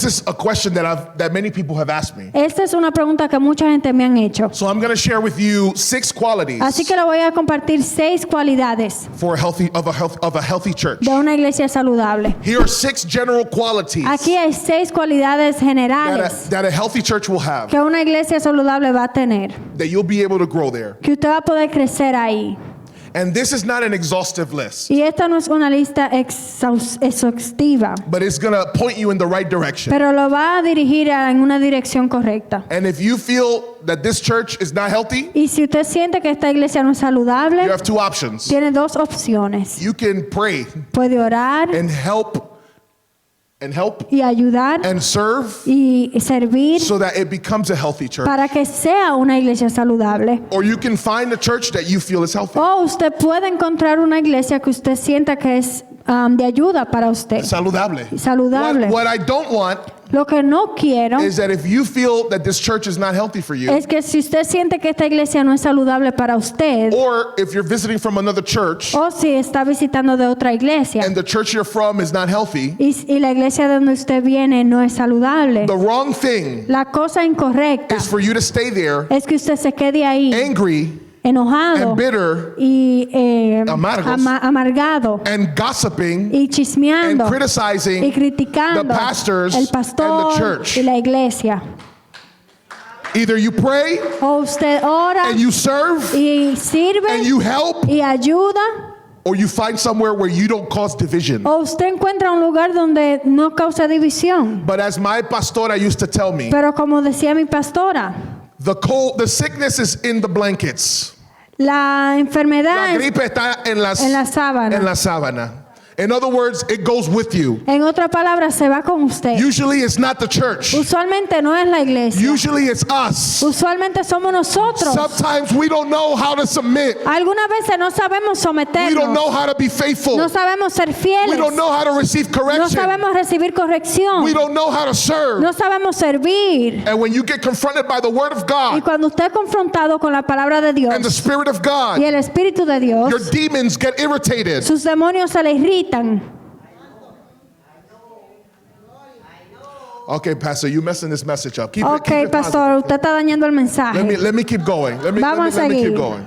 This is a question that many people have asked me. Esta es una pregunta que mucha gente me han hecho. So I'm going to share with you 6 qualities Así que le voy a compartir 6 cualidades for a healthy church. de una iglesia saludable. Here are 6 general qualities Aquí hay 6 cualidades generales that a healthy church will have, que una iglesia saludable va a tener, that you'll be able to grow there. que usted va a poder crecer ahí. And this is not an exhaustive list, Y esta no es una lista exhaustiva, but it's going to point you in the right direction. pero lo va a dirigir en una dirección correcta. And if you feel that this church is not healthy, Y si usted siente que esta iglesia no es saludable, you have 2 options. tiene 2 opciones. You can pray Puede orar and help y ayudar and serve y servir so that it becomes a healthy church. para que sea una iglesia saludable. Or you can find a church that you feel is healthy. O usted puede encontrar una iglesia que usted sienta que es de ayuda para usted. Saludable. Saludable. What I don't want Lo que no quiero is that if you feel that this church is not healthy for you, es que si usted siente que esta iglesia no es saludable para usted, or if you're visiting from another church o si está visitando de otra iglesia and the church you're from is not healthy, y la iglesia de donde usted viene no es saludable, the wrong thing la cosa incorrecta is for you to stay there es que usted se quede ahí angry enojado and bitter y Amargos. amargado and gossiping y and chismeando y criticizing criticando the pastors and el the pastor church. y la iglesia. Either you pray O usted ora and you serve y sirve and you help, y ayuda, or you find somewhere where you don't cause division. o usted encuentra un lugar donde no causa división. But as my pastora used to tell me, Pero como decía mi pastora, the sickness is in the blankets. la La enfermedad es gripe está en la sábana. sábana. In other words, it goes with you. En otras palabras, se va con usted. Usually it's not the church. Usualmente no es la iglesia. Usually it's us. Usualmente somos nosotros. Sometimes we don't know how to submit. Algunas veces no sabemos We don't someternos. know how to be faithful. No sabemos ser We fieles. don't know how to receive No correction. sabemos recibir corrección. We don't know how to serve. No sabemos servir. And when you get confronted by the word of Y God cuando usted es confrontado con la palabra de Dios and the Spirit of y God, el Espíritu de Dios, your demons get irritated. sus demonios se le irritan. Okay, Pastor, you messing this message up. Keep it Ok, positive. pastor, usted está dañando el mensaje. Let me keep going. Let me Vamos a keep seguir. going.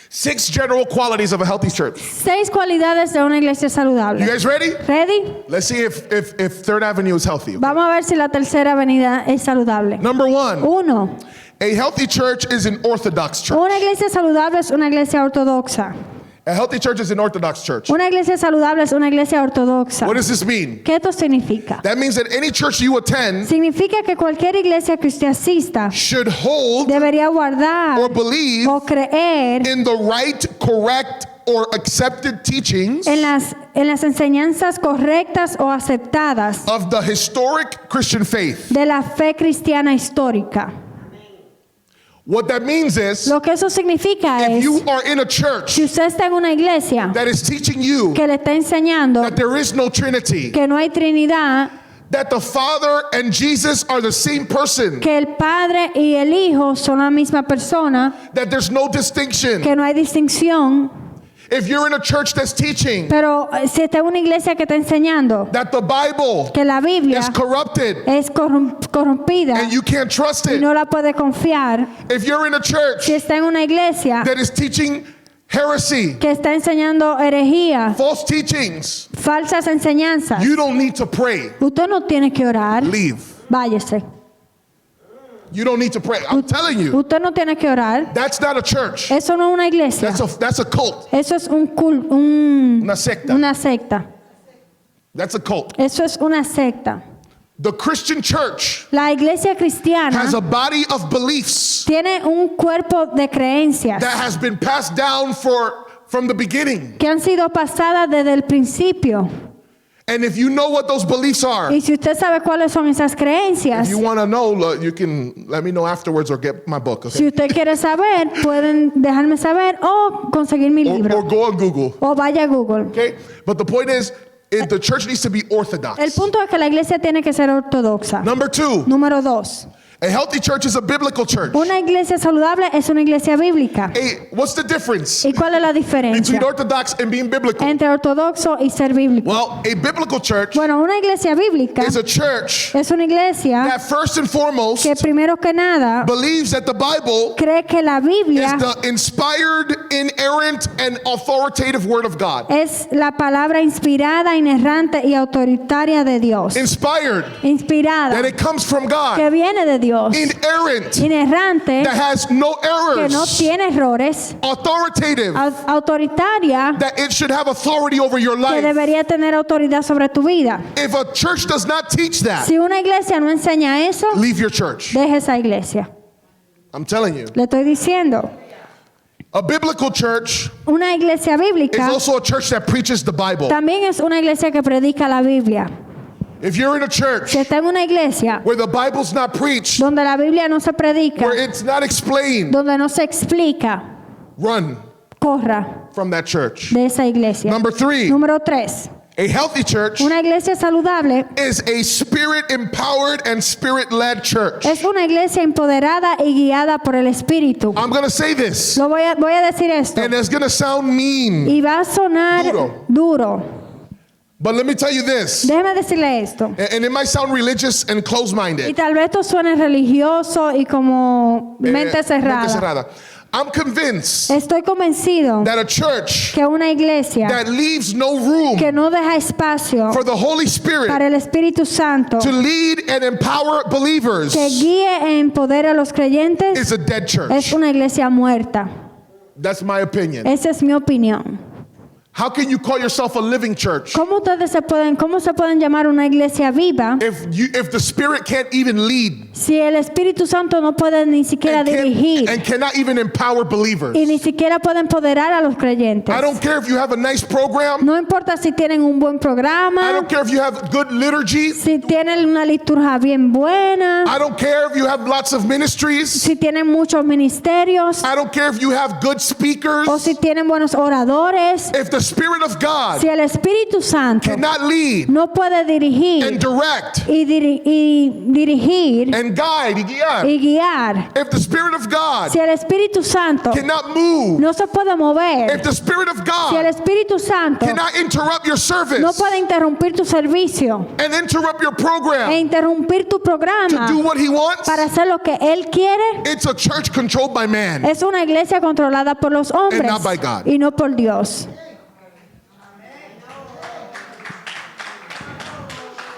6 general qualities of a healthy church. 6 cualidades de una iglesia You saludable. guys ready? ¿Ready? Let's see if 3rd Avenue is healthy. Vamos a ver si la tercera avenida es saludable. Number 1, 1. a healthy church is an orthodox church. Una iglesia saludable es una iglesia ortodoxa. A healthy church is an orthodox church. Una iglesia saludable es una iglesia ortodoxa. What does this mean? ¿Qué esto significa? That means that any church you attend Significa que cualquier iglesia que usted asista should hold debería or guardar believe o creer in the right, correct, or accepted teachings en las enseñanzas correctas o aceptadas of the historic Christian faith. de la fe cristiana histórica. What that means is, Lo que eso significa if es, you are in a church si usted está en una iglesia that is teaching you que le está enseñando that there is no Trinity, que no hay Trinidad, that the Father and Jesus are the same person, que el Padre y el Hijo son la misma persona, that there's no distinction. que no hay distinción, If you're in a church that's teaching pero si está en una iglesia que está enseñando that the Bible que la Biblia is corrupted es corrompida and you can't trust y it, no la puede confiar, if you're in a church si está en una iglesia that is teaching heresy, que está enseñando herejía, false teachings, falsas enseñanzas, you don't need to pray. usted no tiene que orar, Leave. váyase. You don't need to pray. I'm telling you, Usted no tiene que orar. that's not a church. Eso no es una iglesia. That's a cult. Eso es Una secta. una secta. That's a cult. Eso es una secta. The Christian church La iglesia cristiana has a body of beliefs tiene un cuerpo de creencias that has been passed down from the beginning. que han sido pasadas desde el principio. And if you know what those beliefs are, Y si usted sabe cuáles son esas if creencias, you want to know, look, you can let me know afterwards or get my book, okay? si usted quiere saber, pueden dejarme saber o conseguir mi Or libro. go on Google, O vaya a Google. okay? But the point is, the church needs to be El orthodox. punto es que la iglesia tiene que ser ortodoxa. Number 2, Número 2. A healthy church is a biblical church. Una iglesia saludable es una iglesia bíblica. What's the difference ¿Y cuál es la diferencia between orthodox and being biblical? entre ortodoxo y ser bíblico? Well, a biblical church Bueno, una iglesia bíblica is a church es una iglesia that first and foremost que primero que nada believes that the Bible cree que la Biblia is the inspired, inerrant, and authoritative Word of God. es la palabra inspirada, inerrante y autoritaria de Dios. Inspired, Inspirada, that it comes from God. que viene de Dios. Inerrant, Inerrante, that has no que no errors. tiene errores. Authoritative, Autoritaria, that it should have authority over your que life. debería tener autoridad sobre tu vida. If a church does not teach that, Si una iglesia no enseña eso, leave your church. deje esa iglesia. I'm telling you. Le estoy diciendo. A biblical church Una iglesia is bíblica also a church that preaches the Bible. también es una iglesia que predica la Biblia. If you're in a church Si está en una iglesia where the Bible's not preached, donde la Biblia no se predica, where it's not explained, donde no se explica, run corra from that church. de esa iglesia. Number 3, Número 3. a healthy church Una iglesia saludable is a spirit-empowered and spirit-led church. es una iglesia empoderada y guiada por el Espíritu. I'm going to say this, Voy a decir esto and it's going to sound mean, y va a sonar duro. but let me tell you this, Déjeme decirle esto. and it might sound religious and Y closed-minded. tal vez esto suene religioso y como mente cerrada. I'm convinced Estoy convencido that a church que una iglesia that leaves no room que no deja espacio for the Holy Spirit para el Espíritu Santo to lead and empower believers que guíe e empodere a los creyentes is a dead es church. una iglesia muerta. That's my opinion. Esa es mi opinión. How can you call yourself a living church ¿Cómo se pueden llamar una iglesia viva if the Spirit can't even lead si el Espíritu Santo no puede ni siquiera dirigir and cannot even empower believers? y ni siquiera puede empoderar a los creyentes? I don't care if you have a nice program. No importa si tienen un buen I programa, don't care if you have good liturgy. si tienen una liturgia bien buena, I don't care if you have lots of ministries. si tienen muchos ministerios I don't care if you have good speakers. o si tienen buenos oradores. If the Spirit of God Si el Espíritu Santo cannot lead no puede and dirigir direct y dirigir and guide y guiar, y guiar, if the Spirit of God si el Espíritu Santo cannot move, no se puede mover, if the Spirit of si el God Espíritu Santo cannot interrupt your service no puede interrumpir tu servicio and interrupt your e program interrumpir tu to programa do what He wants, para hacer lo que Él quiere, it's a church controlled by man. es una iglesia controlada por los hombres not by God. y no por Dios.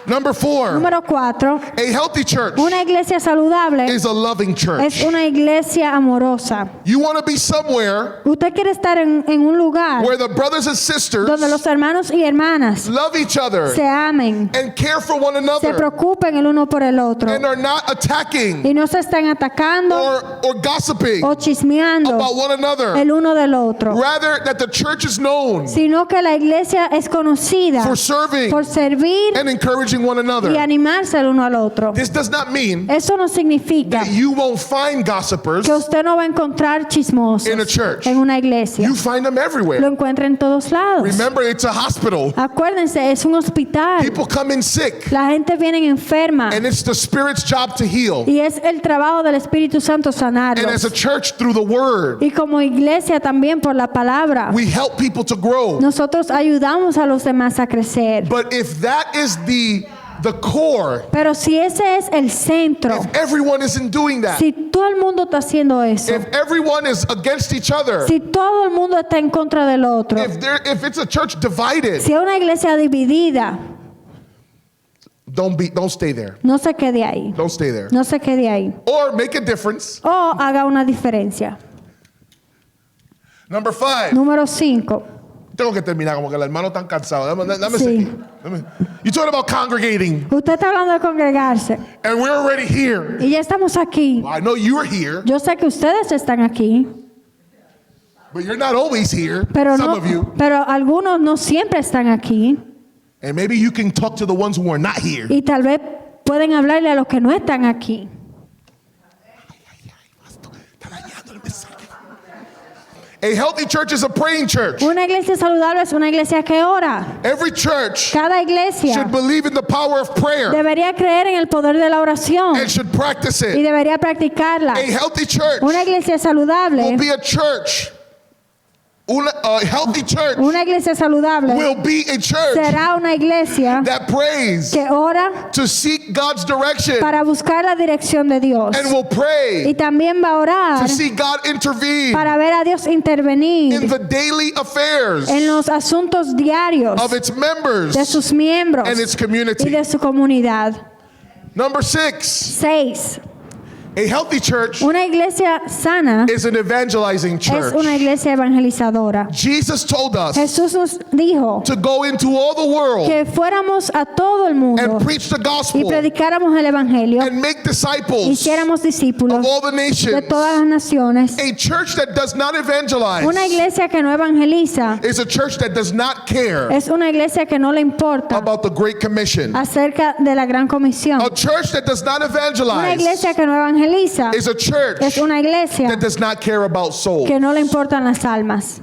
Number 4, Número 4. a healthy church Una iglesia saludable is a loving church. es una iglesia amorosa. You want to be somewhere Usted quiere estar en un lugar where the brothers and sisters donde los hermanos y hermanas love each other se amen, and care for one se another preocupen el uno por el otro and are not attacking y no se están atacando or gossiping o chismeando about one another. el uno del otro, Rather, that the church is known sino que la iglesia es conocida for serving por servir and encouraging one y another. animarse el uno al otro. This does not mean Eso no significa that you won't find gossipers. que usted no va a encontrar chismosos In a church. en una iglesia. You find them Lo everywhere. encuentra en todos lados. Remember, it's a hospital. Acuérdense, es un hospital. People come in sick, La gente viene enferma and it's the Spirit's job to heal. y es el trabajo del Espíritu Santo And as a sanarlos. church, through the Word, Y como iglesia también por la palabra, we help people to grow. nosotros ayudamos a los demás a crecer. But if that is the core, Pero si ese es el centro, if everyone isn't doing that, si todo el mundo está haciendo eso, if everyone is against each other, si todo el mundo está en contra del otro, if it's a church divided, si es una iglesia dividida, don't stay there. no se quede ahí. Don't stay there. No se quede ahí. Or make a difference. O haga una diferencia. Number 5. Número 5. Tengo que terminar, como que el hermano está cansado. Dame Sí. ese aquí. You're talking about congregating, Usted está hablando de congregarse and we're already here. y ya estamos aquí. I know you're here, Yo sé que ustedes están aquí, but you're not always here. pero Some of you. pero algunos no siempre están aquí And maybe you can talk to the ones who are not here. y tal vez pueden hablarle a los que no están aquí. A healthy church is a praying church. Una iglesia saludable es una iglesia que ora. Every church Cada iglesia should believe in the power of prayer debería creer en el poder de la oración and should practice y it. debería practicarla. A healthy church Una iglesia saludable, will be a church. A healthy church una iglesia saludable will be a church será una iglesia that prays que ora to seek God's direction para buscar la dirección de Dios. and will Y pray también va a orar to see God intervene para ver a Dios intervenir in the daily affairs en los asuntos diarios of its members de sus miembros and its y community. de su comunidad. Number 6, 6. a healthy church Una iglesia sana is an evangelizing es church. una iglesia evangelizadora. Jesus told us Jesús nos dijo to go into all the world que fuéramos a todo el mundo and preach the y gospel predicáramos el evangelio, and make disciples hiciéramos discípulos of all the de nations. todas las naciones. A church that does not evangelize Una iglesia que no evangeliza is a church that does not care es una iglesia que no le importa about the Great Commission. acerca de la gran comisión. A church that does not Una evangelize iglesia que no evangeliza is a church es una iglesia that does not care about souls. que no le importan las almas.